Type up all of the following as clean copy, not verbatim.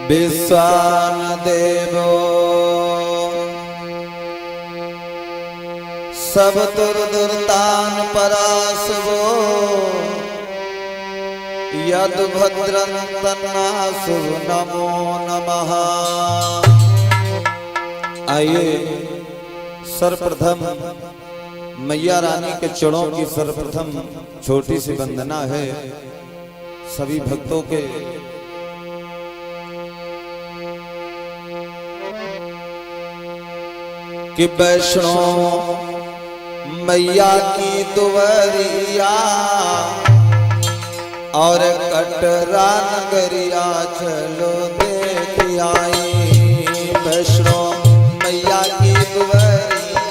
विश्वान देवो सब दुर्तान परासवो यद भद्रं तन्नासु नमो नमः। आइए सर्वप्रथम मैया रानी के चरणों की सर्वप्रथम छोटी सी वंदना है सभी भक्तों के। कि वैष्णो मैया की दुवरिया और कटरा नगरिया चलो देख आई। वैष्णो मैया की दुवरिया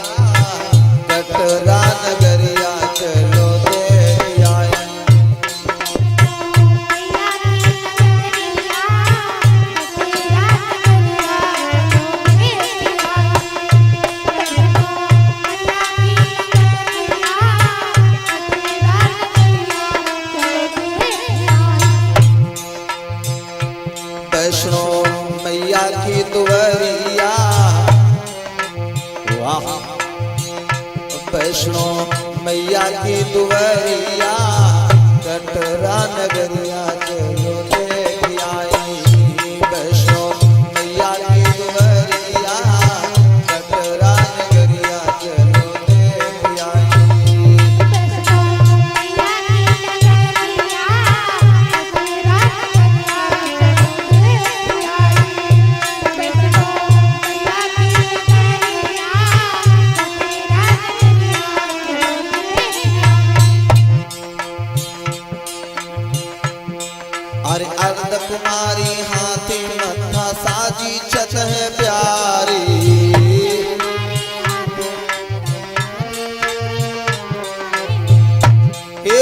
कटरा नगरिया चलो देख आई। वैष्णो मैया की दुवरिया वाह। वैष्णो मैया की दुवरिया कटरा नगरिया चलो देख आई। वैष्णो मैया की दुवरिया कटरा नगरिया चलो देख आई। अरे अर्ध कुमारी हाथी मत्था साजी छत है प्यारी। हे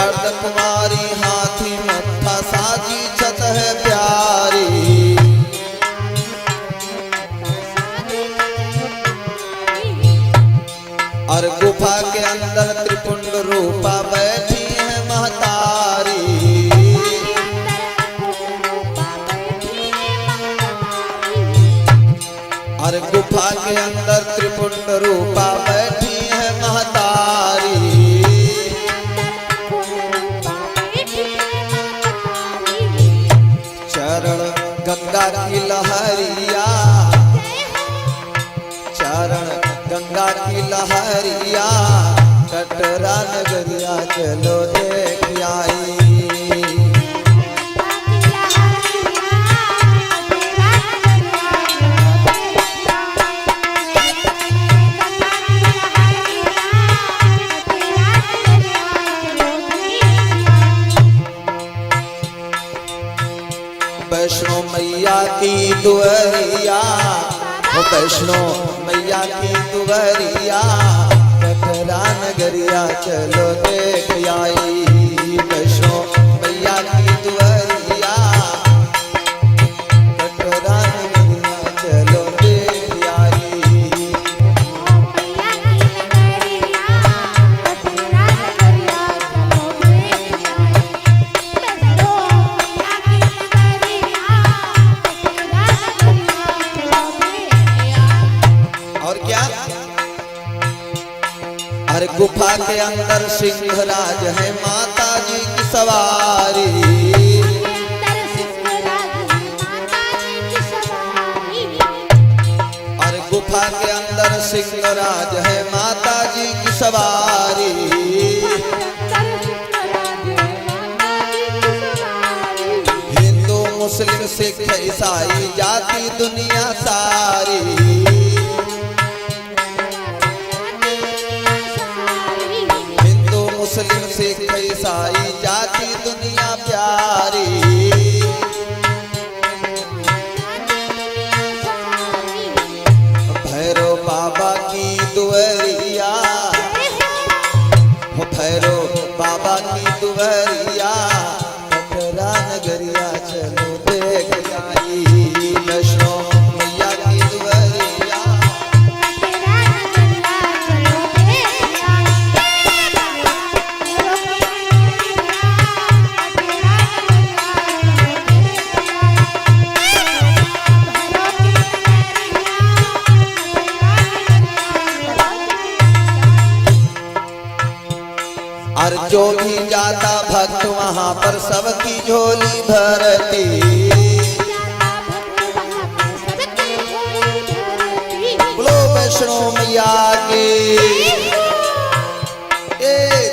अर्ध कुमारी हाथी मत्था साजी छत है प्यारी। और गुफा के अंदर त्रिपुंड रूपा बैठी है महतारी। और गुफा के अंदर त्रिपुंड रूपा बैठी है महतारी। चरण गंगा की लहरिया चरण गंगा की लहरिया कटरा नगरिया चलो देख आई। वैष्णो मैया की दुवरिया वैष्णो मैया की दुवरिया कटरा नगरिया चलो देख आई। वैष्णो मैया की दुवरिया कटरा नगरिया चलो देख आई। और क्या अरे गुफा के अंदर सिंहराज है माता जी की सवारी। अरे गुफा के अंदर सिंहराज है माता जी की सवारी। हिंदू मुस्लिम सिख ईसाई जाति दुनिया सारी। मुस्लिम सिख ईसाई जाति दुनिया प्यारी। भैरव बाबा की दुवरिया भैरव बाबा की दुवरिया कटरा नगरिया चलो देख आई। वैष्णो मैया की दुवरिया वहाँ पर सबकी झोली भरती। बोलो वैष्णो मैया के।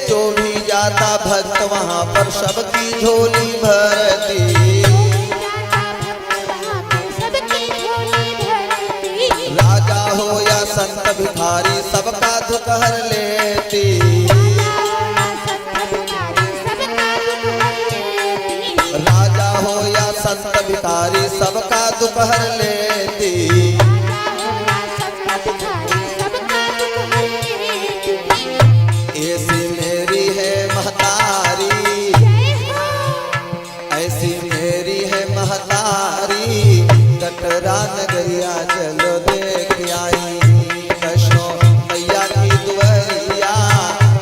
जो भी जाता भक्त वहाँ पर सबकी झोली भरती। राजा हो या संत भिखारी सबका दुख हर लेती। राजा हो या संत भिखारी सबका दुख हर लेती। ऐसी मेरी है महतारी, ऐसी मेरी है महतारी, कटरा नगरिया चलो देख आई। वैष्णो मैया की दुआरिया,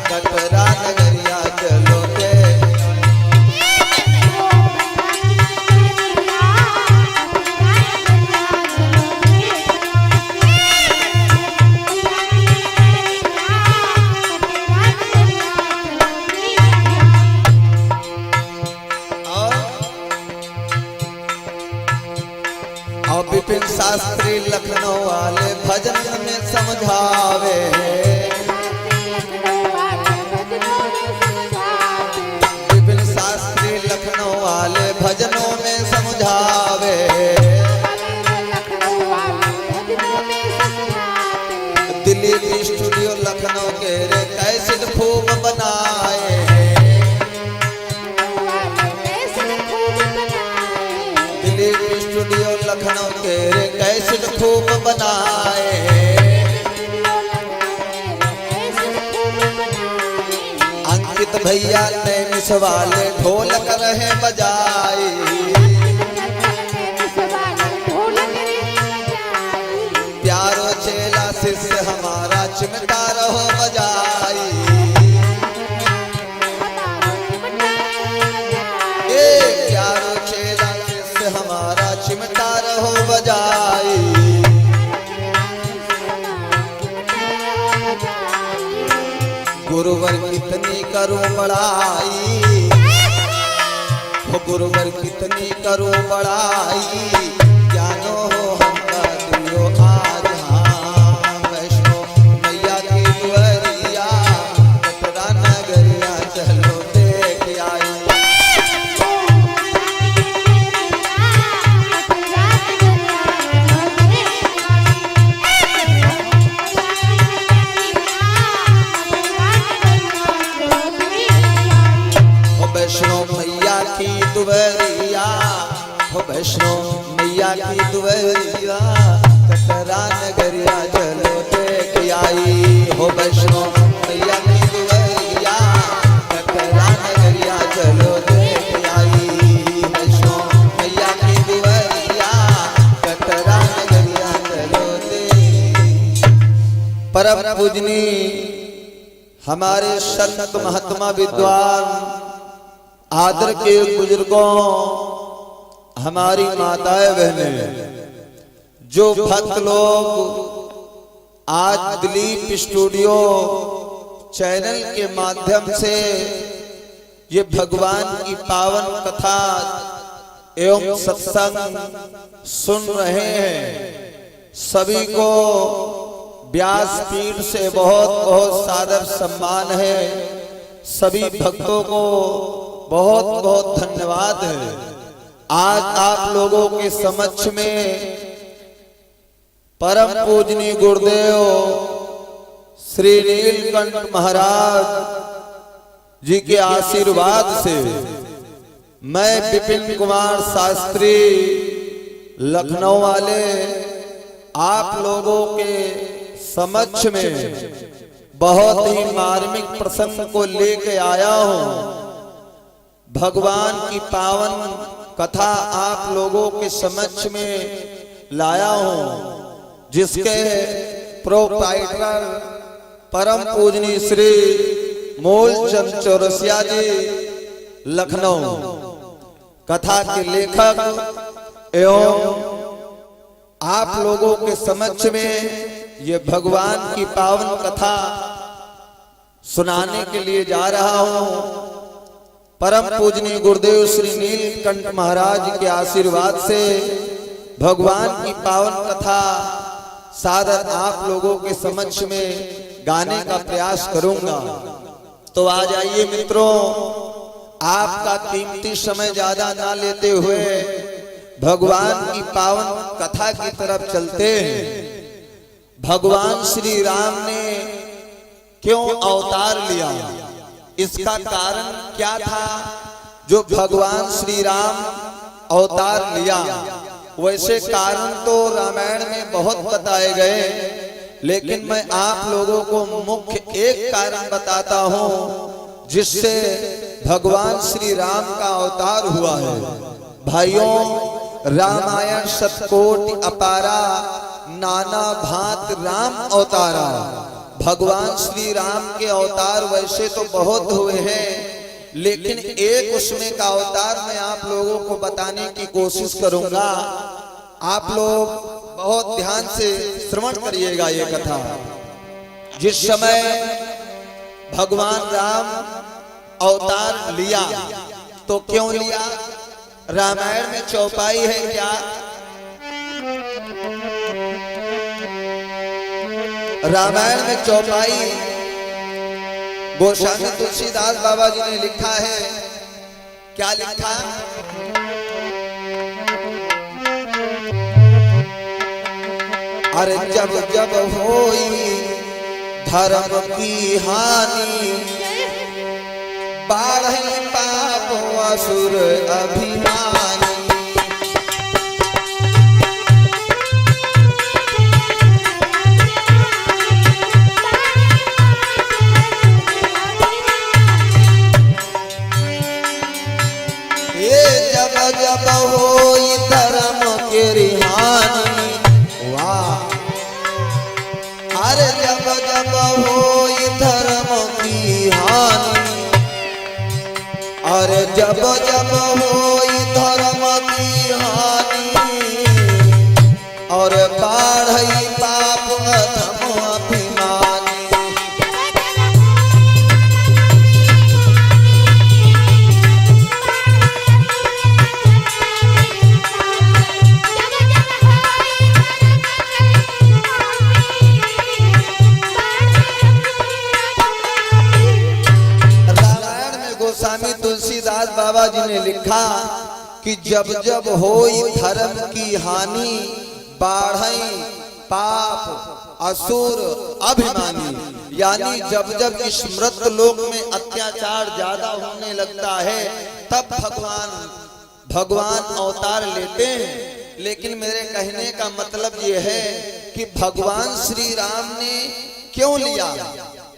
कटरा नगरिया चलो देख। और विपिन शास्त्री लखनऊ वाले भजन में समझावे। विपिन शास्त्री लखनऊ वाले भजनों में समझावे। दिलीप स्टूडियो लखनऊ के रे कैसेट खूब बनाए। दिलीप स्टूडियो लखनऊ के रे कैसेट खूब बनाए। अंकित भैया टेनिस वाले ढोलक रहे बजाए। प्यारो चेला शिष्य हमारा चिमटा रहो बजाई। प्यारो चेला शिष्य हमारा चिमटा रहो बजाई। गुरुवर कितनी करूं बड़ाई, गुरुवर कितनी करूं बड़ाई, जानो हो हमका दियो आज। हाँ वैष्णो मैया की दुआरिया, कटरा नगरिया चलो देख आई। वैष्णो मैया की दुआरिया, हो वैष्णो मैया की दुआरिया, कटरा नगरिया चलो देख आई। हो वैष्णो मैया की दुआरिया, कटरा नगरिया चलो देख आई। वैष्णो मैया की दुआरिया, कटरा नगरिया चलो देख। परम पूजनी हमारे संत महात्मा विद्वान आदर के बुजुर्गों, हमारी माताएं बहनें, जो भक्त लोग आज दिलीप स्टूडियो चैनल के माध्यम से ये भगवान की पावन कथा एवं सत्संग सुन रहे हैं, सभी को व्यासपीठ से बहुत बहुत सादर सम्मान है। सभी भक्तों को बहुत बहुत धन्यवाद है। आज आप लोगों के समक्ष में परम पूजनीय गुरुदेव श्री नीलकंठ महाराज जी के आशीर्वाद से मैं विपिन कुमार शास्त्री लखनऊ वाले आप लोगों के समक्ष में बहुत ही मार्मिक प्रसंग को लेके आया हूं। भगवान की पावन कथा आप लोगों के समक्ष में लाया हूं, जिसके प्रोप्राइटर परम पूजनीय श्री मूलचंद चौरसिया जी लखनऊ, कथा के लेखक एवं आप लोगों के समक्ष में ये भगवान की पावन कथा सुनाने के लिए जा रहा हूं। परम पूजनीय गुरुदेव श्री नीलकंठ महाराज के आशीर्वाद से भगवान की पावन कथा सादर आप लोगों के समक्ष में गाने का प्रयास करूंगा। तो आ जाइए मित्रों, आपका कीमती समय ज्यादा ना लेते हुए भगवान की पावन कथा की तरफ चलते हैं। भगवान श्री राम ने क्यों अवतार लिया, इसका कारण क्या था जो भगवान श्री राम अवतार लिया? वैसे कारण तो रामायण में बहुत बताए गए, लेकिन मैं आप लोगों को मुख्य एक कारण बताता हूं जिससे भगवान श्री राम का अवतार हुआ है। भाइयों, रामायण शतकोटि अपारा, नाना भांत राम अवतारा। भगवान श्री राम के अवतार वैसे तो बहुत हुए हैं, लेकिन एक उसमें का अवतार मैं आप लोगों को बताने की कोशिश करूंगा। आप लोग बहुत ध्यान से श्रवण करिएगा ये कथा। जिस समय भगवान राम अवतार लिया तो क्यों लिया? रामायण में चौपाई है क्या? रामायण में चौपाई गोस्वामी तुलसीदास बाबा जी ने लिखा है। क्या लिखा? अरे जब जब होई धर्म की हानि, बाढ़े पाप असुर अभिमानी। जब होई धर्म के रिहानी, वाह। अरे जब जब होई धर्म की हानि, अरे जब जब होई धर्म की हानि, और बाढ़ई पाप अधम अभिमानी। गोस्वामी तुलसीदास बाबा जी ने लिखा कि जब जब होई धर्म की हानि, बाढ़ई पाप असुर अभिमानी। यानी जब जब इस मृत लोक में अत्याचार ज्यादा होने लगता है तब भगवान अवतार लेते हैं। लेकिन मेरे कहने का मतलब ये है कि भगवान श्री राम ने क्यों लिया,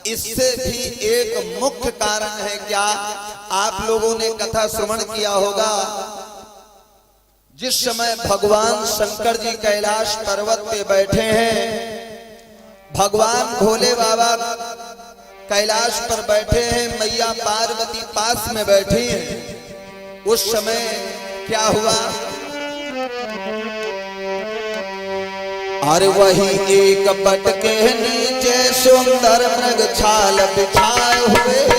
इससे भी एक मुख्य कारण है। क्या आप लोगों ने कथा श्रवण किया होगा? जिस समय भगवान शंकर जी कैलाश पर्वत पे बैठे हैं, भगवान भोले बाबा कैलाश पर बैठे हैं, मैया पार्वती पास में बैठी हैं। उस समय क्या हुआ? अरे वही एक बट के नीचे सुंदर मृग छाल बिछाए हुए,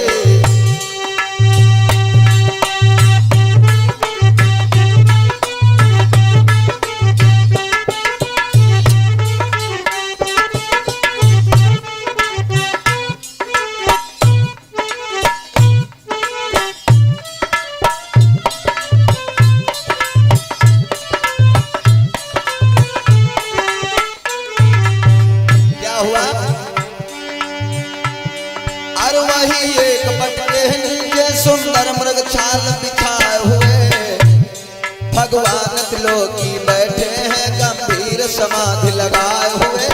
सुंदर मृग छाल बिछाए हुए भगवान त्रिलोकी बैठे हैं, गंभीर समाधि लगाए हुए।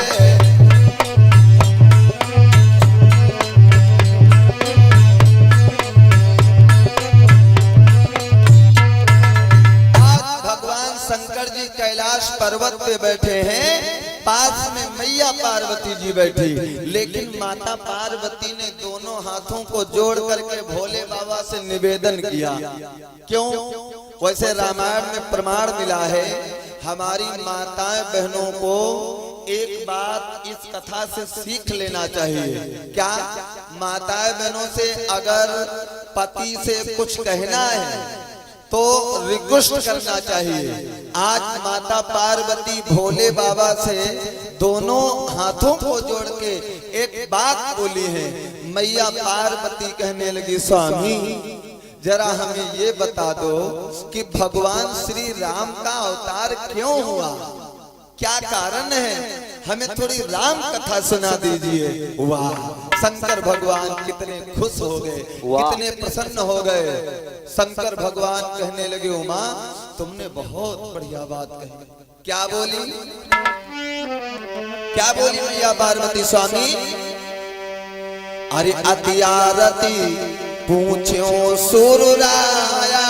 आज भगवान शंकर जी कैलाश पर्वत पे बैठे हैं, पास में मैया पार्वती जी बैठी। लेकिन माता पार्वती ने दोनों हाथों को जोड़ करके भोले बाबा से निवेदन किया। क्यों? वैसे रामायण में प्रमाण मिला है। हमारी माताएं बहनों को एक बात इस कथा से सीख लेना चाहिए। क्या? माताएं बहनों से अगर पति से कुछ कहना है तो रिक्वेस्ट करना चाहिए। आज माता पार्वती भोले बाबा से दोनों हाथों को जोड़ के एक बात बोली है। मैया पार्वती कहने लगी, स्वामी जरा हमें ये बता दो कि भगवान श्री राम का अवतार क्यों हुआ, क्या कारण है, हमें थोड़ी राम कथा सुना दीजिए। वाह, शंकर भगवान कितने खुश हो गए, कितने प्रसन्न हो गए। शंकर भगवान कहने लगे, उमा तुमने बहुत बढ़िया बात कही। क्या बोली, क्या बोली मैया पार्वती स्वामी? अरे अति आरती पूछो सुरराया,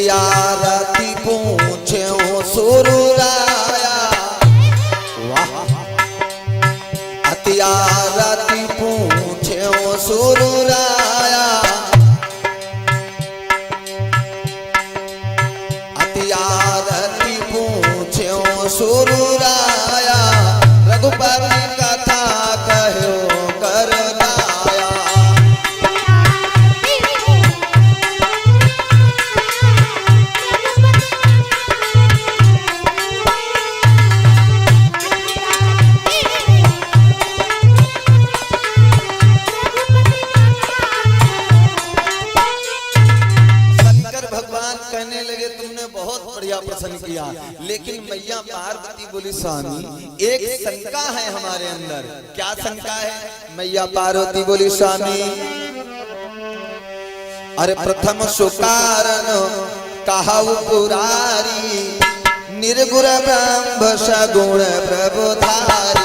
आरती पूछो सुरराया। वाह, अति आरती पूछो सुरराया, अति आरती पूछो सुरराया, रघुपति कथा कहो कर दाया। कहने लगे तुमने बहुत बढ़िया प्रश्न किया, लेकिन मैया पार्वती बोली, स्वामी एक शंका है हमारे अंदर। क्या शंका है? मैया पार्वती बोली, स्वामी अरे प्रथम सुकारण कहु पुरारी, निर्गुण ब्रह्म सगुण प्रभुधारी।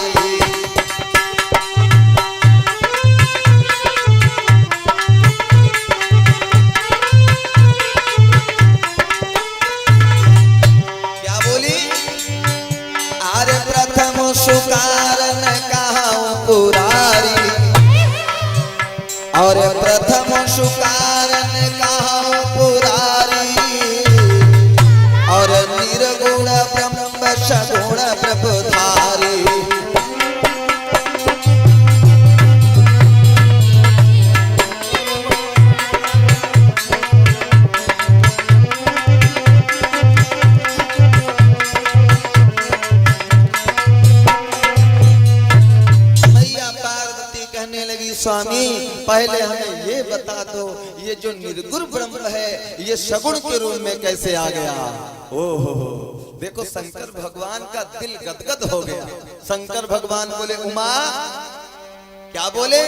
सुकारण कहूं पुरारी, और प्रथम सुकारण कहूं पुरारी, और निर्गुण ब्रह्म सगुण प्रभुधारी। स्वामी पहले हमें ये बता दो, ये जो निर्गुण ब्रह्म है ये सगुण के रूप में कैसे आ गया? ओहो, देखो शंकर भगवान का दिल गदगद हो गया। शंकर भगवान बोले, उमा क्या बोले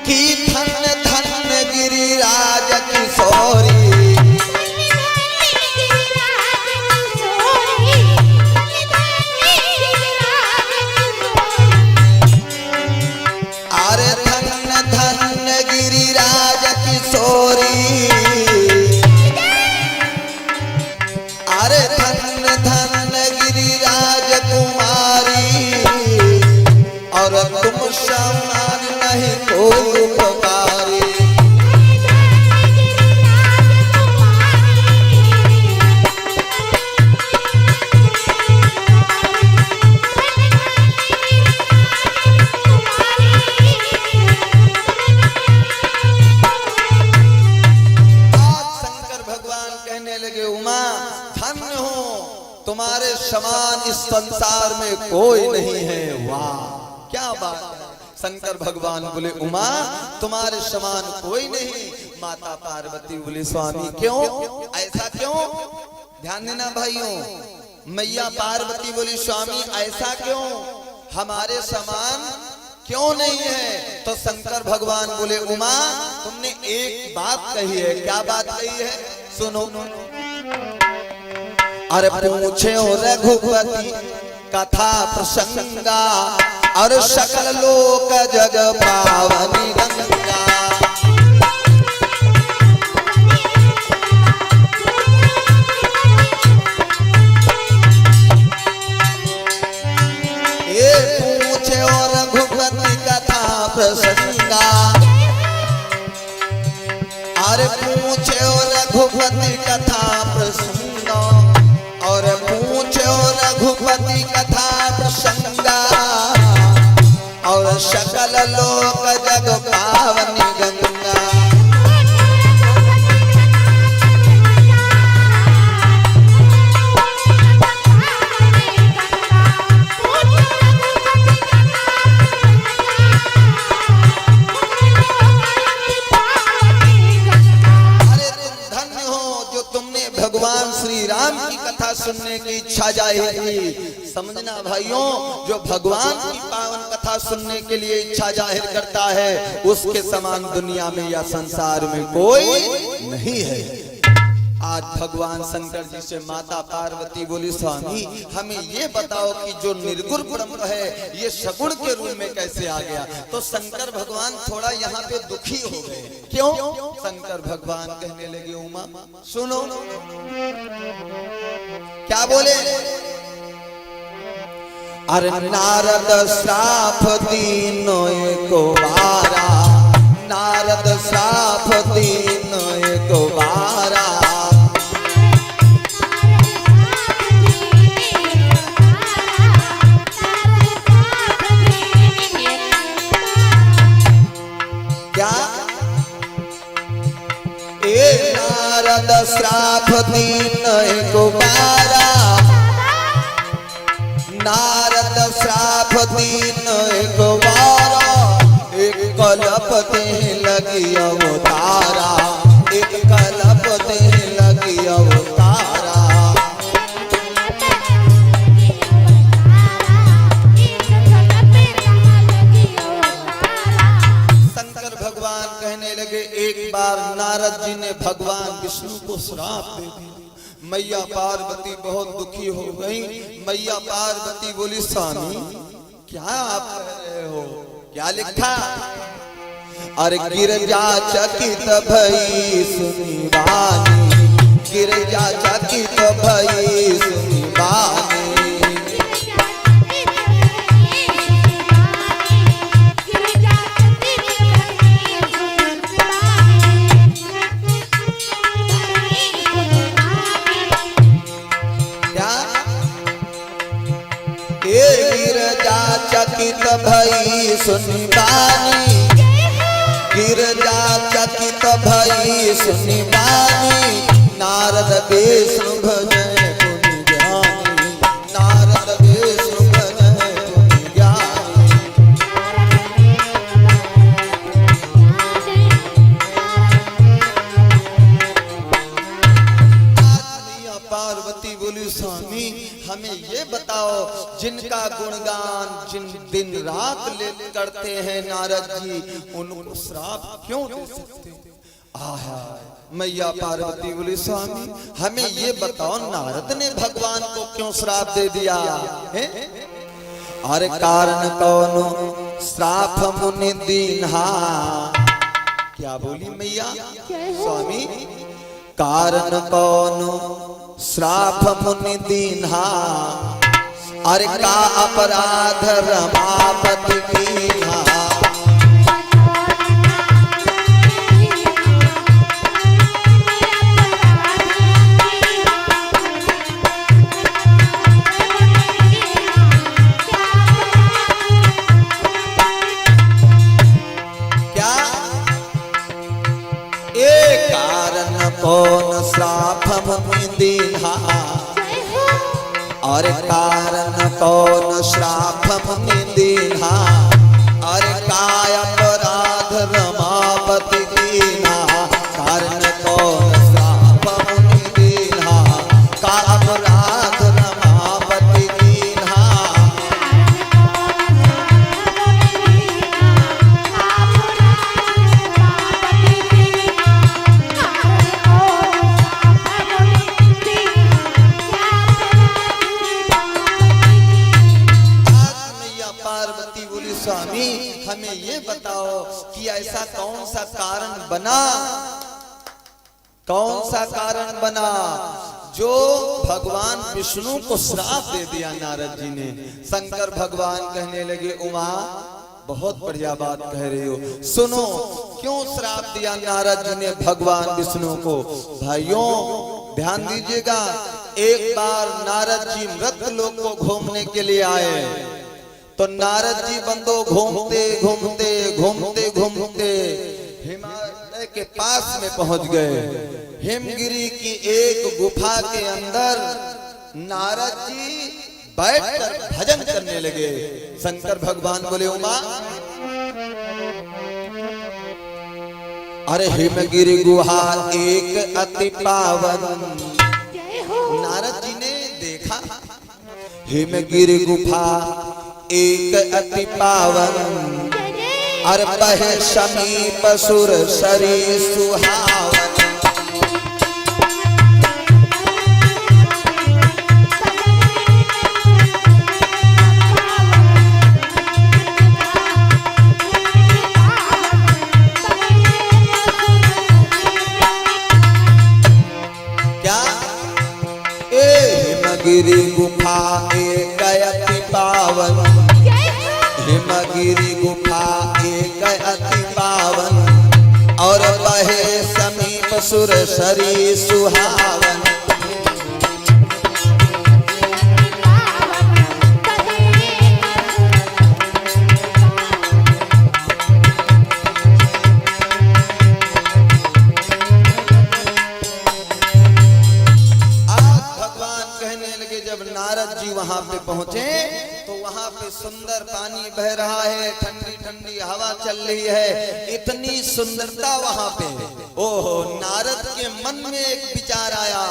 कि धन धन गिरिराज किशोरी, अरे धन धन गिरिराज कुमारी, और तुम समान नहीं कोई उपकारी। तुम्हारे समान इस संसार में कोई नहीं है। वाह, क्या बात है। शंकर भगवान बोले, उमा तुम्हारे समान कोई नहीं। माता पार्वती बोले, स्वामी क्यों, ऐसा क्यों? ध्यान देना भाइयों, मैया पार्वती बोली, स्वामी ऐसा क्यों, हमारे समान क्यों नहीं है? तो शंकर भगवान बोले, उमा तुमने एक बात कही है। क्या बात कही है? सुनो। अरे पूछे रघुपति कथा प्रसंगा, और सकल लोक जग पावनी गंगा। प्रसंगा। अरे पूछे रघुपति कथा प्रसंग और पूछे रघुपति कथा प्रसंगा और सकल लोक जग पावनी गंगा। भगवान श्री राम की कथा सुनने की इच्छा जाहिर की। समझना भाइयों, जो भगवान की पावन कथा सुनने के लिए इच्छा जाहिर करता है उसके समान दुनिया में या संसार में कोई नहीं है। आज भगवान शंकर जी से माता पार्वती बोली, स्वामी हमें ये बताओ कि जो निर्गुण ब्रह्म है ये सगुण के रूप में कैसे आ गया। तो शंकर भगवान थोड़ा यहाँ पे दुखी हो गए। क्यों? शंकर भगवान कहने लगे, उमा सुनो क्या बोले। अरे नारद श्राप दीनो एको बारा, नारद श्राप दीनो एको बारा। नारद श्राप दीन एको बारा, नारद श्राप दीन एको बारा। एक कलप दे लगी अवतारा, एक कलप दे लगी अवतारा। कहने लगे, एक बार नारद जी ने भगवान विष्णु को श्राप दे दिया। मैया पार्वती बहुत दुखी हो गई। मैया पार्वती बोली, स्वामी क्या आप कह रहे हो, क्या लिखा। अरे गिरजा चकित भई सुनी बानी, गिरजा चकित भई सुनी बानी। चकित भई सुनी बानी, गिरजा चकित भई सुनी बानी। नारद विष्णु भजन गुण ज्ञानी, नारद विष्णु भजन गुण ज्ञानी। पार्वती बोली, स्वामी हमें ये बताओ, जिनका गुणगान जिन दिन रात ले करते हैं नारद जी, उनको श्राप क्यों दे सकते। आहा मैया पार्वती बोली, स्वामी हमें ये बताओ, नारद ने भगवान को क्यों श्राप दे दिया है। अरे कारण कौन श्राप मुनि दीन्हा। क्या बोली मैया। स्वामी कारण कौन श्राप मुनि दीन्हा। अरे का अपराध रमापति कीन्हा। क्या एक कारण कौन श्राप मुनि दीन्हा। और कारण कौन श्राप मुनि दीन्हा। अरे काय अपराध रमापति कीन्हा। कारण कौन श्राप मुनि दीन्हा। का अपराध रमापति कीन्हा। स्वामी हमें ये बताओ कि ऐसा कौन सा कारण बना, कौन सा कारण बना जो भगवान विष्णु को श्राप दे दिया नारद जी ने। शंकर भगवान कहने लगे, उमा बहुत बढ़िया बात कह रही हो। सुनो क्यों श्राप दिया नारद जी ने भगवान विष्णु को। भाइयों ध्यान दीजिएगा, एक बार नारद जी मृत लोक को घूमने के लिए आए तो नारद जी बंदो घूमते घूमते घूमते घूमते हिमालय के पास में पहुंच गए। हिमगिरी की एक गुफा के अंदर नारद जी बैठकर भजन करने लगे। शंकर भगवान बोले उमा अरे हिमगिरी गुहा एक अति पावन। नारद जी ने देखा हिमगिरी गुफा एक अति पावन, अर बहे समीप सुर सरी सुहावन। हिमगिरी गुफा एक अति पावन, हिमगिरी गुफा एक अति पावन, और बहे समीप सुर सरी सुहावन। वहां पे पहुंचे तो वहां पे सुंदर पानी बह रहा है, ठंडी ठंडी हवा चल रही है, इतनी सुंदरता वहां पे। ओहो नारद के मन में एक विचार आया,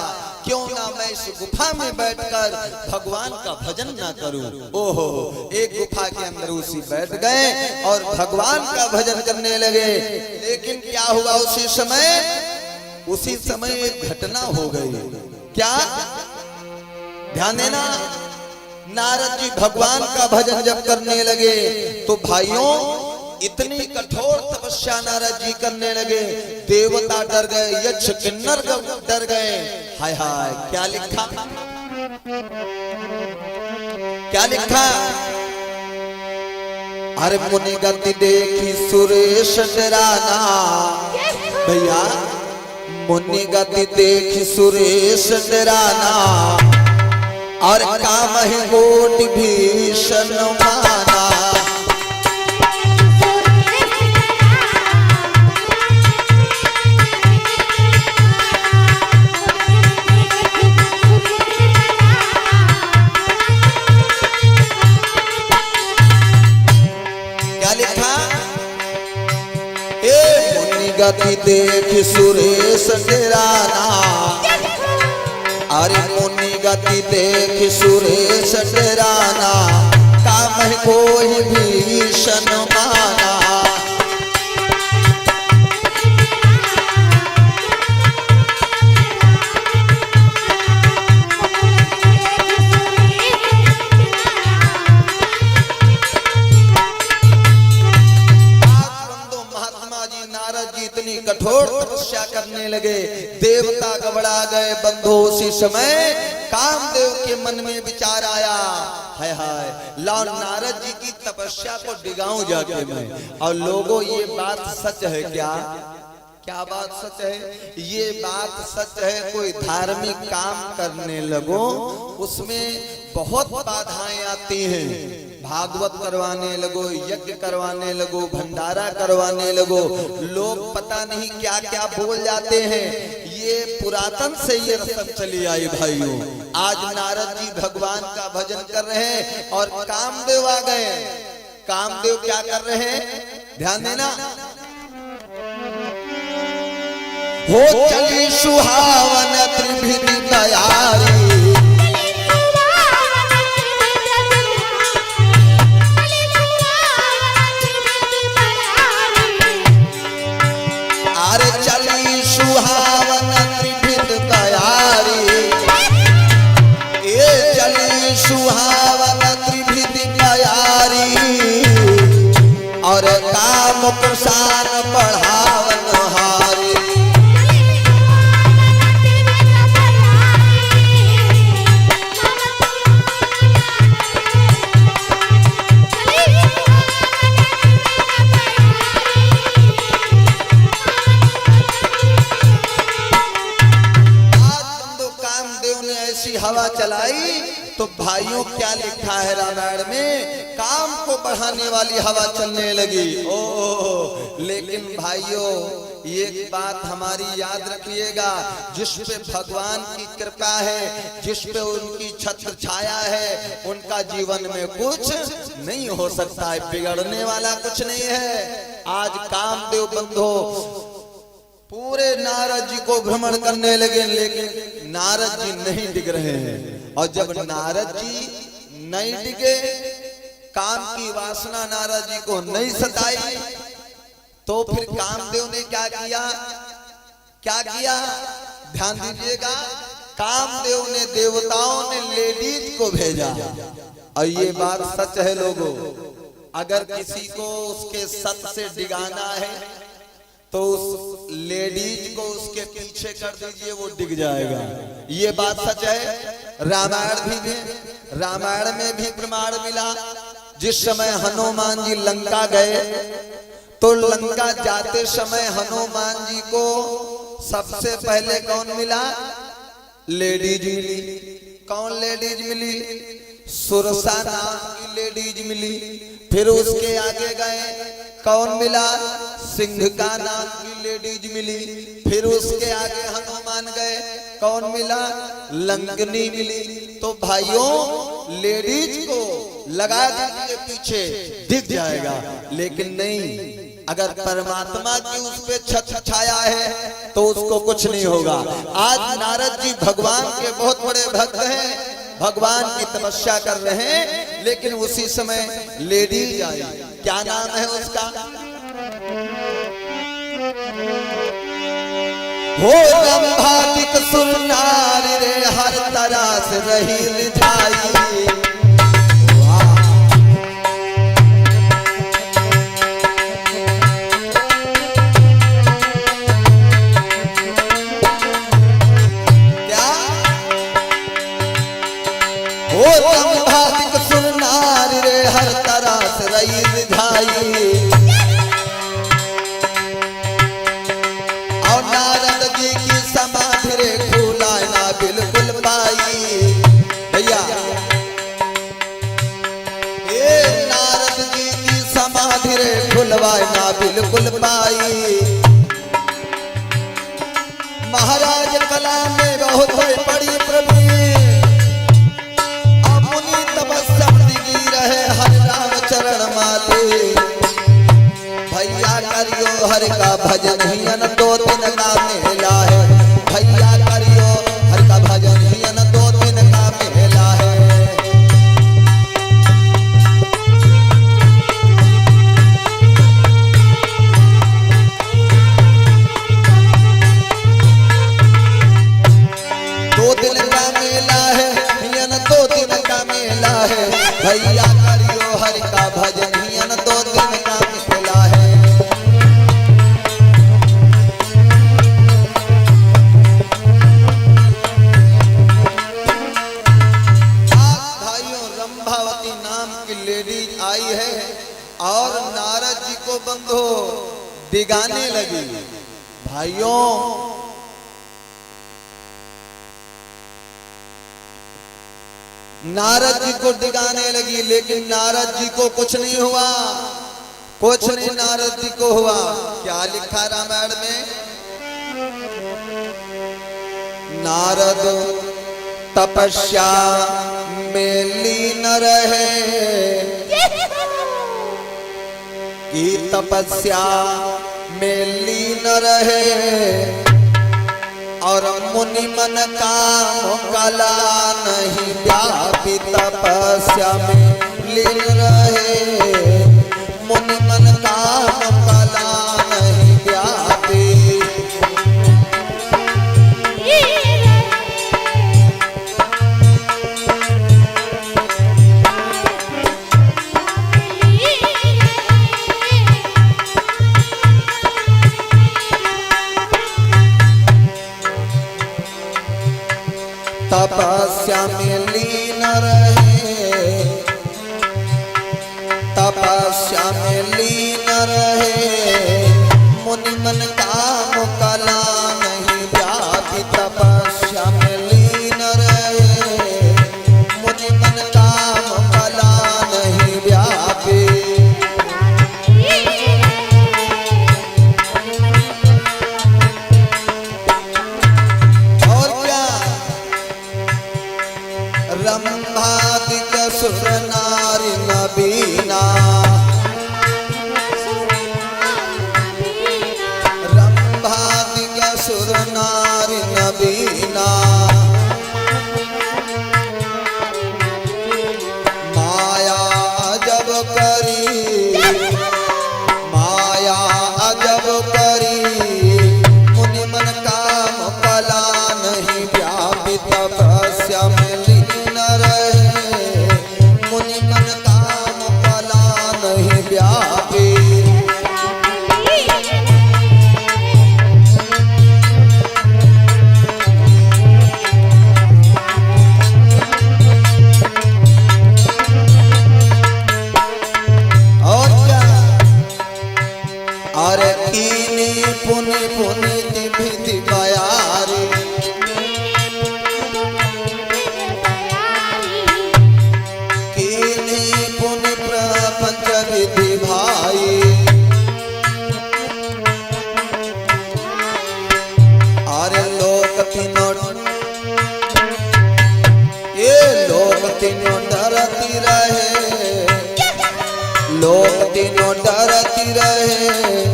क्यों ना मैं इस गुफा में बैठकर भगवान का भजन ना करूं। ओहो एक गुफा के अंदर उसी बैठ गए और भगवान का भजन करने लगे। लेकिन क्या हुआ उसी समय एक घटना हो गई। क्या ध्यान देना, नारद जी भगवान का भजन जब करने लगे तो भाइयों इतनी कठोर तपस्या नारद जी करने लगे, देवता डर गए, यक्ष किन्नर डर गए। हाय हाय क्या लिखा, क्या लिखा, अरे मुनि गति देखी सुरेश डराना। भैया मुनि गति देखी सुरेश डराना, और काम ही कोटि भीषण माना। क्या लिखा, मुनि गति देख सुरेश डराना, अरे मुनि गति देख सुरेश डराना, काम कोई भीषण माना। कठोर तपस्या करने लगे, देवता घबरा गए। बंधु उसी समय कामदेव के मन में विचार आया, हाय हाय लाओ नारद जी की तपस्या को डिगाऊं जाके मैं। और लोगों ये बात सच है क्या, क्या बात सच है, ये बात सच है। कोई धार्मिक काम करने लगो उसमें बहुत बाधाएं आती हैं। भागवत करवाने लगो, यज्ञ करवाने लगो, भंडारा करवाने लगो, लोग पता नहीं क्या क्या बोल जाते हैं। ये पुरातन से ये रस्म चली आई भाइयों। आज नारद जी भगवान का भजन कर रहे हैं और कामदेव आ गए। कामदेव क्या कर रहे हैं, ध्यान देना, हो चली सुहावन त्रिभिधि तैयारी, अरे चली सुहावन त्रिभिध तैयारी, ये चली सुहावन त्रिभिध तैयारी, और काम प्रसाद बढ़ावन हारी। भाइयों क्या लिखा है रामायण में, काम को बढ़ाने वाली हवा चलने लगी। ओ लेकिन भाइयों एक बात हमारी याद रखिएगा, जिस पे भगवान की कृपा है, जिस पे उनकी छत्र छाया है, उनका जीवन में कुछ नहीं हो सकता है, बिगड़ने वाला कुछ नहीं है। आज कामदेव बंधो पूरे नारद जी को भ्रमण करने लगे, लेकिन नारद जी नहीं डिग रहे हैं। और जब नारद जी नहीं डिगे, काम की वासना नारद जी को नहीं सताई, तो फिर कामदेव ने क्या किया, ध्यान दीजिएगा, कामदेव ने, देवताओं ने लेडीज को भेजा। और ये बात सच है लोगों, अगर किसी को उसके सत से डिगाना है तो उस लेडीज को उसके पीछे कर दीजिए, वो डिग जाएगा। ये बात सच है। रामायण में भी प्रमाण मिला। जिस समय हनुमान जी लंका गए, तो लंका जाते समय हनुमान जी को सबसे पहले कौन मिला, लेडीज मिली। कौन लेडीज मिली, सुरसा नाम की लेडीज मिली। फिर उसके आगे गए, कौन मिला, सिंह का नाम की लेडीज मिली। फिर उसके आगे हनुमान गए, कौन मिला, लंकनी मिली। तो भाइयों लेडीज को लगा के पीछे दिख जाएगा, लेकिन नहीं, अगर परमात्मा की उस पे छत्र छाया है तो उसको कुछ नहीं होगा। आज नारद जी भगवान के बहुत बड़े भक्त हैं, भगवान की तपस्या कर रहे हैं, लेकिन उसी समय लेडीज आई। क्या नाम है उसका, हो रंभातिक सुनारी रे हर तरह से रही रिझाई। हर तरह से रही रिझाई। और नारद जी की समाधि रे खुला ना बिल्कुल पाई। भैया ये नारद जी की समाधि रे खुलवा ना बिल्कुल पाई। महाराज कला में बहुत बड़ी प्रवीण, अपनी तपस्या रहे हर राम चरण माले। भैया करियो हर का भजन हियन 2 दिन का मेला है। भैया करियो हर का भजन हियन 2 दिन का मेला है। भैया करियो हरि का भजन हियन 2 दिन का मिला है। भाइयों रंभावती नाम की लेडीज आई है और नारद जी को बंधो डिगाने लगी। भाइयों नारद जी को डिगाने लगी, लेकिन नारद जी को कुछ नहीं हुआ, कुछ नहीं नारद जी को हुआ। क्या लिखा रामायण में, नारद तपस्या में लीन रहे, कि तपस्या में लीन रहे। और मुनि मन काम कला नहीं व्यापी, तपस्या में लीन रहे। मुनि मन काम कला नहीं व्यापी। तपस्या में लीन रहे, तपस्या में लीन रहे। मुनि मन काम कला नहीं व्यापी, तपस्या में लीन रहे। मुनि मन सुर नारी नबीना रंभादिक सुर नारी नबीना माया अजब करी माया अजब करी मुनि मन काम कला नहीं व्यापित तपस्या में लीन रहे मुनि मन काम कला नहीं व्यापी अरे कीनी पुनि पुनि दिभिति बयारी कीनी पुनि प्रपंच विधि भाई अरे लोक तीनों ये लोक तीनों डरती रहे लोक तीनों डरती रहे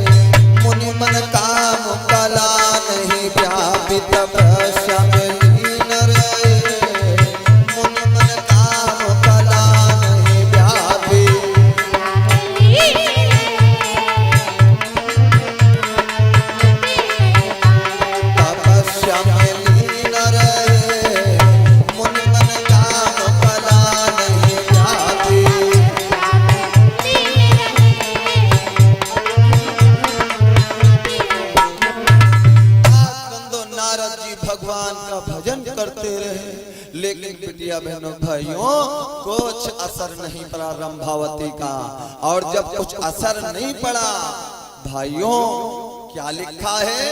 मुनि मन काम कला नहीं व्यापित तपस्या में लीन रहे मुनि मन काम कला नहीं व्यापी तपस्या में लीन रहे मुनि मन काम कला नहीं व्यापी नारद जी भगवान का भजन करते रहे लेकिन बिटिया बहनों भाइयों कुछ असर नहीं पड़ा रंभावती का और जब कुछ असर नहीं पड़ा भाइयों क्या लिखा है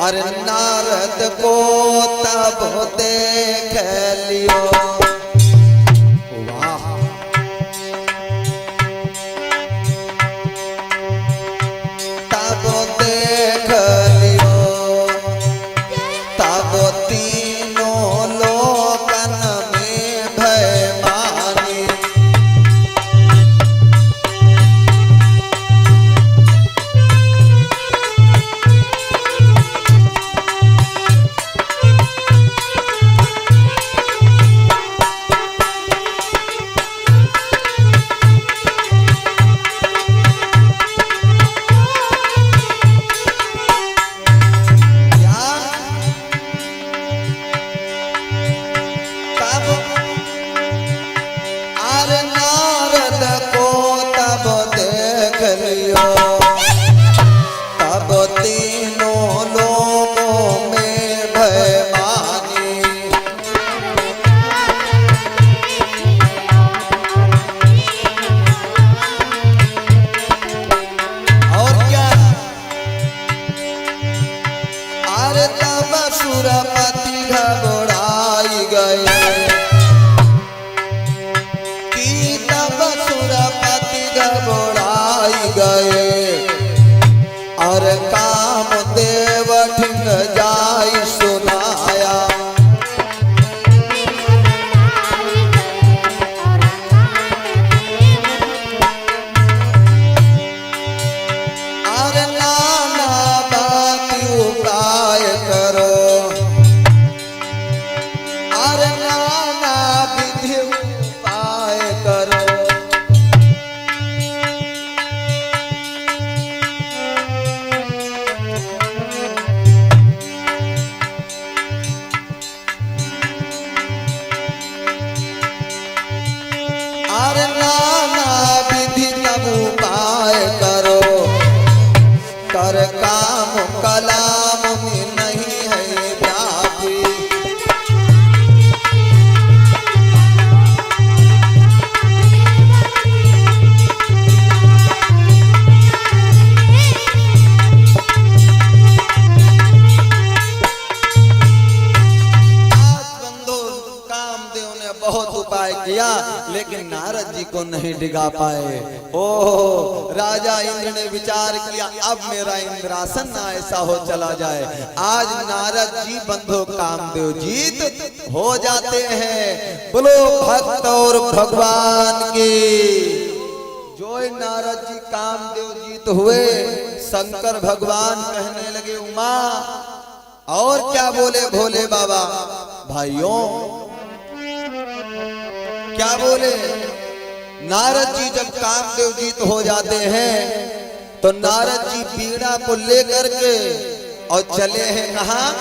अरे नारद को तब देख लियो वाह तब देख लियो तब तीनों लोकन में भय मानी तब तीनों लोगों में भय मानी और क्या अरे तब सुरपति घबराई गए कि तब सुरपति घबराई गए और काम देव ठिक जाई सुनाया और नाना बात उपाय करो और नाना विधि उपाय करो अरे नाना विधि तब उपाय करो कर काम कलाम में नहीं है व्यापी बहुत उपाय किया लेकिन नारद जी को नहीं डिगा पाए। ओह, राजा इंद्र ने विचार किया अब मेरा इंद्रासन ना ऐसा हो चला जाए। आज नारद जी बंधु कामदेव जीत हो जाते हैं। बोलो भक्त और भगवान की। जो नारद जी कामदेव जीत हुए, शंकर भगवान कहने लगे उमा, और क्या बोले भोले बाबा? भाइयों क्या बोले? नारद जी जब कामदेव जीत हो जाते हैं तो नारद जी बीड़ा को लेकर के और चले हैं कहां?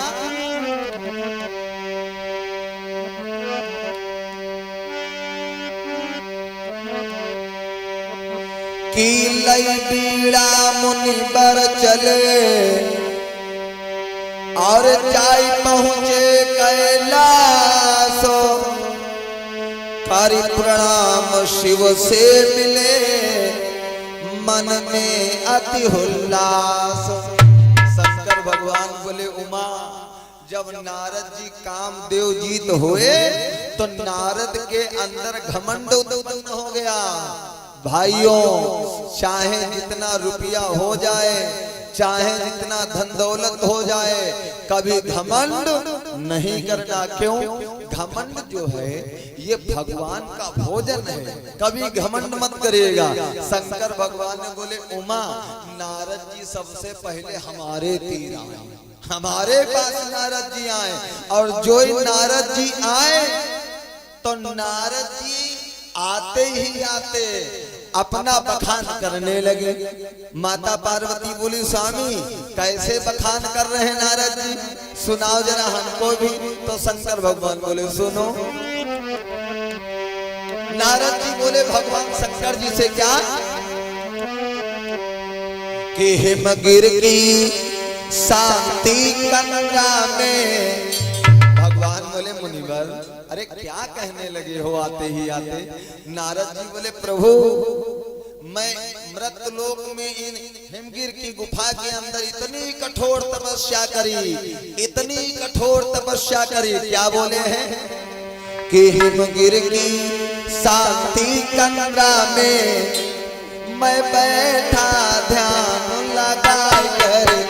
की लई बीड़ा मुनि बर चले और जाय पहुंचे कैलाश। करि प्रणाम शिव से मिले मन में अति उल्लास। शंकर भगवान बोले उमा, जब नारद जी कामदेव जीत हुए तो नारद के अंदर घमंड उत्पन्न हो गया। भाइयों, चाहे जितना रुपया हो जाए, चाहे जितना धन दौलत हो जाए, कभी घमंड नहीं करना। क्यों? घमंड जो है ये भगवान का भोजन है, कभी घमंड मत करिएगा। शंकर भगवान ने बोले उमा, नारद जी सबसे पहले हमारे तीर आए, हमारे पास नारद जी आए, और जो नारद जी आए तो नारद जी आते ही आते अपना बखान करने लगे। माता पार्वती बोली स्वामी कैसे बखान कर रहे हैं नारद जी, सुनाओ जरा हमको भी। तो शंकर भगवान बोले सुनो। नारद जी बोले भगवान शंकर जी से क्या कि हिमगिर की शांति गंगा में। भगवान बोले मुनिवर अरे क्या कहने लगे हो आते ही आते? नारद जी बोले प्रभु, मैं मृतलोक में इन हिमगिर की गुफा के अंदर इतनी कठोर तपस्या करी, इतनी कठोर तपस्या करी। क्या बोले हैं कि हिमगिर की शांति गंगा में मैं बैठा ध्यान लगा करके।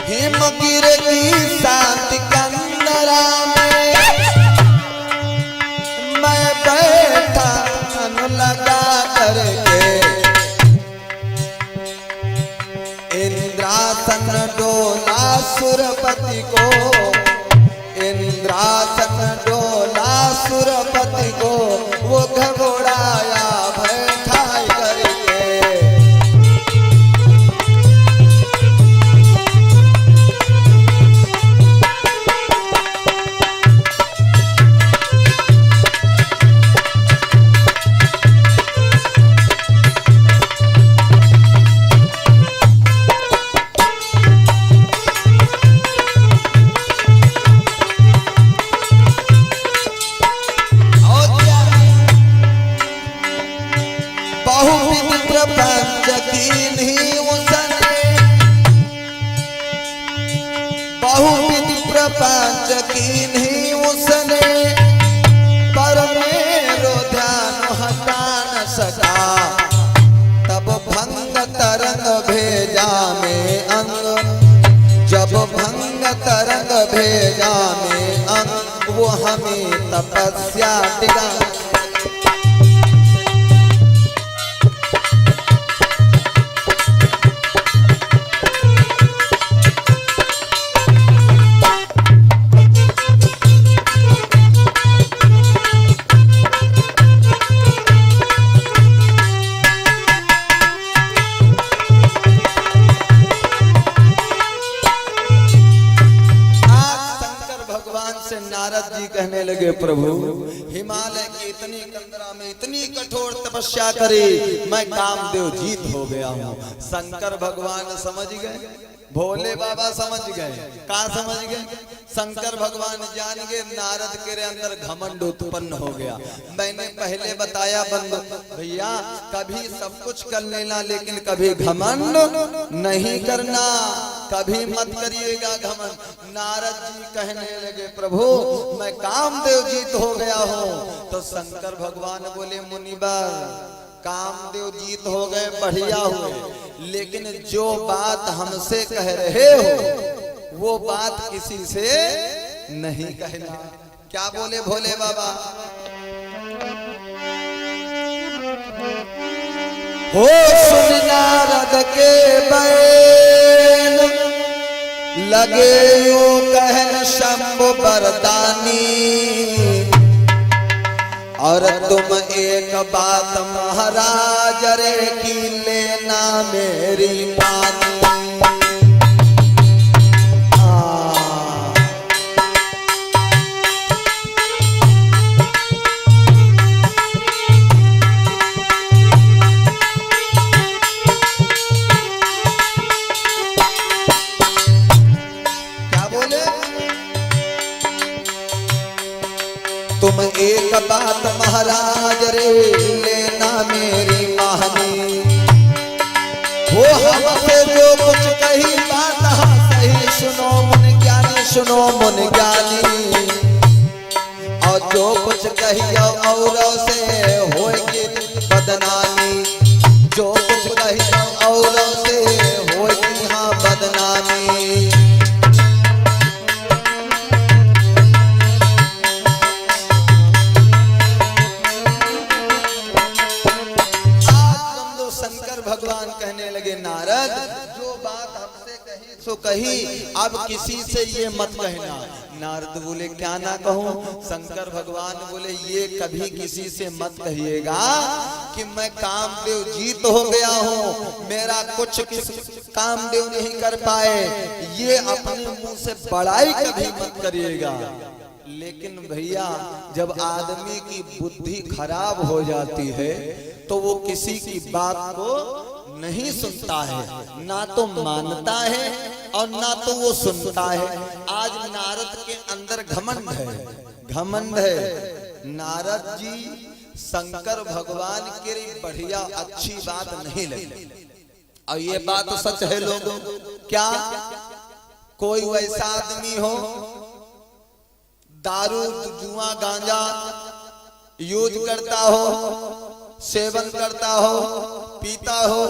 हिमगिर की शांति कंदरा में मैं बैठा लगा करके। इंद्रासन डोला सुरपति को, इंद्रासन डोला सुरपति को, वो घबराया बैठा करके। प्रपंच कीन्ही उसने, बहुविध प्रपंच कीन्ही उसने, पर मेरो ध्यान हटा न सका। तब भंग तरंग भेजा में अंग, जब भंग तरंग भेजा में अंग, वो हमें तपस्या टिका। नारद जी कहने लगे प्रभु, हिमालय की इतनी कंदरा में इतनी कठोर तपस्या करे, मैं कामदेव जीत हो गया हूँ। शंकर भगवान समझ गए, भोले बाबा समझ गए। कहा समझ गए? शंकर भगवान जान गए नारद के अंदर घमंड उत्पन्न हो गया। मैंने पहले बताया बंधु भैया, कभी सब कुछ कर लेना लेकिन कभी घमंड नहीं करना, कभी मत करिएगा घमंड। नारद जी कहने लगे प्रभु मैं कामदेव जीत हो गया हूँ। तो शंकर भगवान बोले मुनिवर कामदेव जीत हो गए, बढ़िया हुए, लेकिन जो बात हमसे कह रहे हो वो बात किसी से नहीं कहना। क्या बोले भोले बाबा? हो सुन नारद के बैन लगे यूं कहन शंभु बरदानी, और तुम एक बात महाराज रे की लेना मेरी मानी। क्या बोले? तुम एक बात महाराज रे लेना मेरी मानी, वो हमसे जो कुछ कही बात सही सुनो मुन ज्ञानी, सुनो मुन ज्ञानी, और जो कुछ कही औरों से होगी बदनामी, जो कुछ कही औरों से होगी हाँ बदनामी। भगवान कहने लगे नारद जो बात हमसे कही सो कही, अब किसी से ये मत कहना। नारद बोले क्या ना कहूं? शंकर भगवान बोले ये कभी किसी से मत कहिएगा कि मैं कामदेव जीत हो गया हूं, मेरा कुछ कामदेव नहीं कर पाए, ये अपने मुंह से बड़ाई कभी मत करिएगा। लेकिन भैया जब आदमी की बुद्धि खराब हो जाती है तो वो किसी की बात को नहीं सुनता है, ना तो मानता है और ना तो वो सुनता है। आज नारद के अंदर घमंड है, घमंड है। नारद जी शंकर भगवान की बढ़िया अच्छी बात नहीं लगी, और ये बात तो सच है लोगों। क्या कोई वैसा आदमी हो दारू जुआ गांजा यूज करता हो, सेवन करता हो, पीता हो,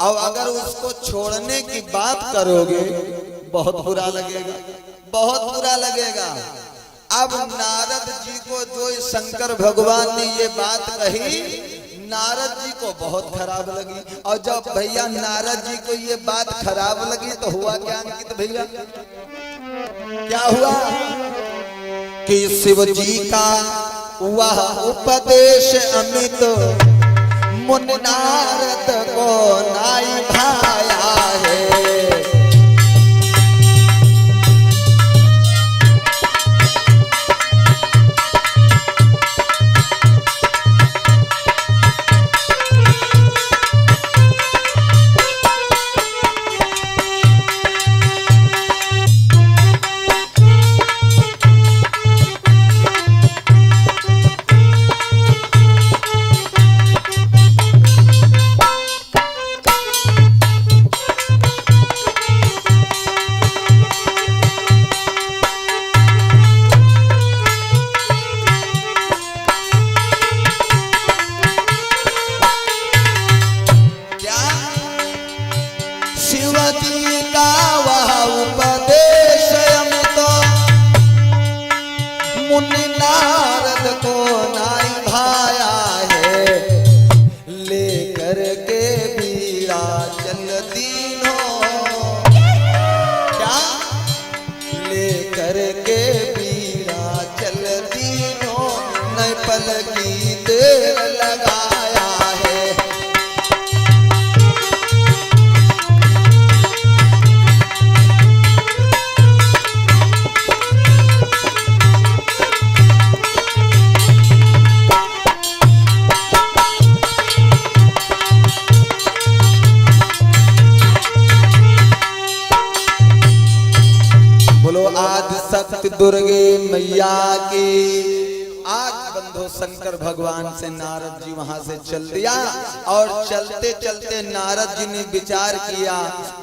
और अगर उसको छोड़ने की बात करोगे बहुत बुरा लगेगा, बहुत बुरा लगेगा। अब नारद जी को जो शंकर भगवान ने ये बात कही, नारद जी को बहुत खराब लगी। और जब भैया नारद जी को ये बात खराब लगी तो हुआ क्या अंकित भैया? क्या हुआ कि शिव जी का वह उपदेश अमित मुनि नारद को नाई भाया है। शक्ति दुर्गे मैया की। आज बंधु शंकर भगवान से नारद जी वहां से चल दिया और चलते चलते नारद जी ने विचार किया,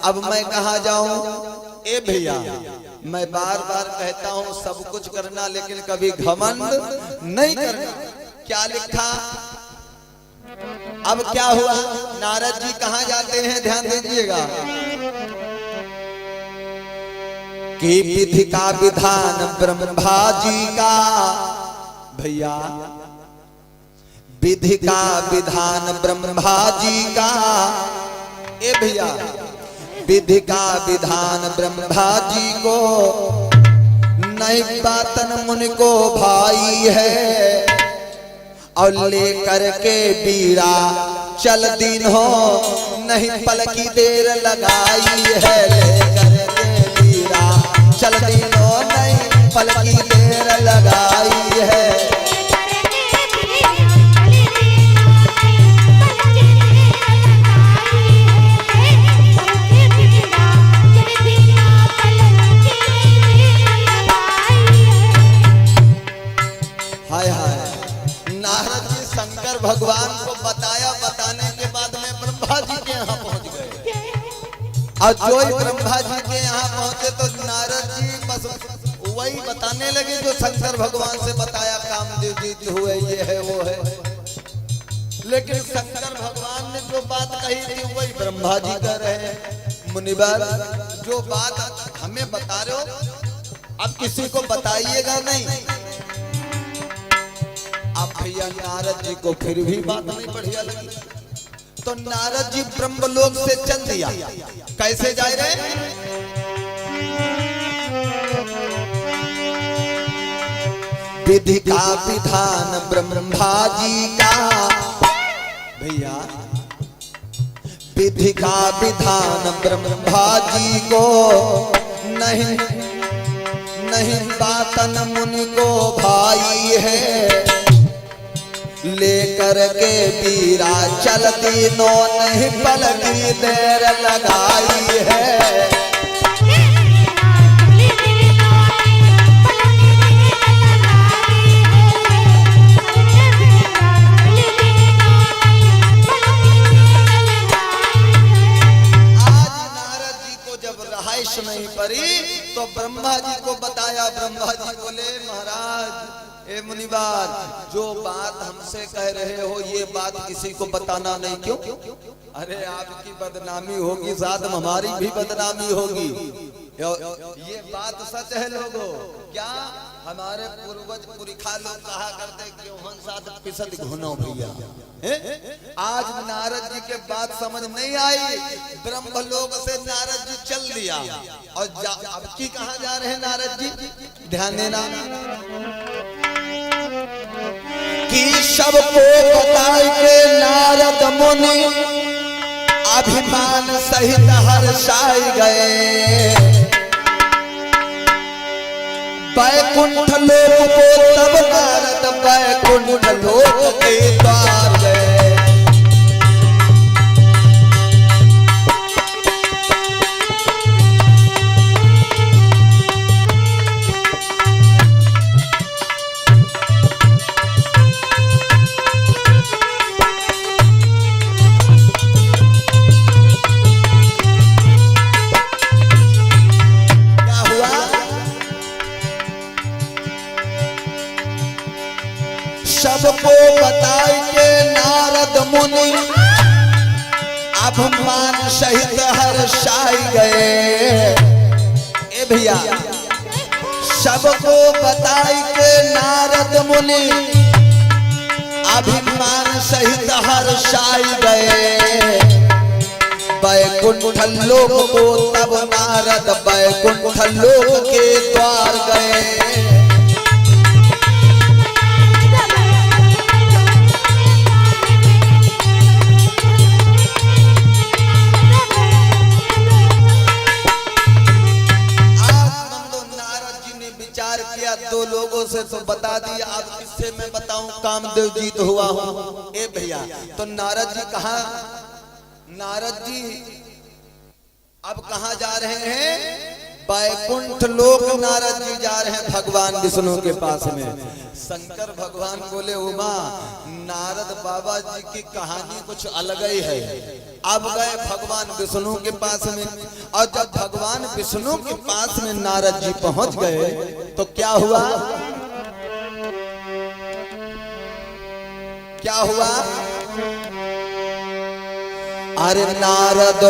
अब मैं कहाँ जाऊं? ए भैया, मैं बार बार कहता हूं सब कुछ करना लेकिन कभी घमंड नहीं करना। क्या लिखा? अब क्या हुआ? नारद जी कहाँ जाते हैं? ध्यान दीजिएगा कि विधि का विधान ब्रह्मा जी का, भैया विधि का विधान ब्रह्मा जी का। ए भैया, विधि का विधान ब्रह्मा जी को, नहीं बातन मुनि को भाई है। और लेकर के बीरा चल दिन हो, नहीं पलकी देर लगाई है। लेकर के बीरा चल दिन हो, नहीं पलकी देर लगाई है। हाय हाय, नारद जी शंकर भगवान को बताया, बताने के बाद में ब्रह्मा जी के यहाँ पहुंच गए। और जो ही ब्रह्मा जी के यहाँ पहुंचे तो नारद जी बस वही बताने लगे जो शंकर भगवान से बताया, कामदेव जी हुए, ये है वो है। लेकिन शंकर भगवान ने जो बात कही थी वही ब्रह्मा जी कह रहे हैं। मुनिवर, जो बात हमें बता रहे हो अब किसी को बताइएगा नहीं। अब भैया नारद जी को फिर भी बात नहीं बढ़िया लगी, तो नारद जी ब्रह्मलोक से चल दिया। कैसे जा रहे? विधि का विधान ब्रह्मा जी का, भैया विधि का विधान ब्रह्मा जी को, नहीं नहीं बातन मुनि को भाई है। लेकर के बीरा चल दिनो, नहीं पलकी देर लगाई है। रहाइश नहीं पड़ी तो ब्रह्मा जी को बताया। ब्रह्मा जी बोले, महाराज ए मुनिवार, जो बात हमसे कह रहे हो ये बात किसी को बताना नहीं। क्यों? अरे आपकी बदनामी होगी, साथ हमारी भी बदनामी होगी। ये बात सच है लोगों। क्या हमारे पूर्वज पुरखा लोग कहा करते, क्यों हम साथ पिसद घुनो भैया। आज नारद जी के बात समझ नहीं आई, ब्रह्मलोक से नारद जी चल दिया। और अब की कहाँ जा रहे हैं नारद जी? ध्यान देना कि सबको बताए के नारद मुनि अभिमान सहित हर्षाई गए। बैकुंठ लोक को तब नारद बैकुंठ लोक के द्वार गए। सबको बताए के नारद मुनि अभिमान सहित हर्षाई गए। ए भैया, सबको बताए के नारद मुनि अभिमान सहित हर्षाई गए। बैकुंठ लोक को तब नारद बैकुंठ लोक के द्वार गए। दो लोगों से तो बता दिया, अब किससे मैं बताऊं? कामदेव जी तो हुआ हूं। ए भैया, तो नारद जी कहाँ? नारद जी अब कहाँ जा रहे हैं? बैकुंठ लोक नारद जी जा रहे हैं भगवान विष्णु के पास में। शंकर भगवान बोले उमा नारद बाबा जी की कहानी कुछ अलग ही है। अब गए भगवान विष्णु के पास में, और जब भगवान विष्णु के पास में नारद जी पहुंच गए तो क्या हुआ? क्या हुआ? अरे नारद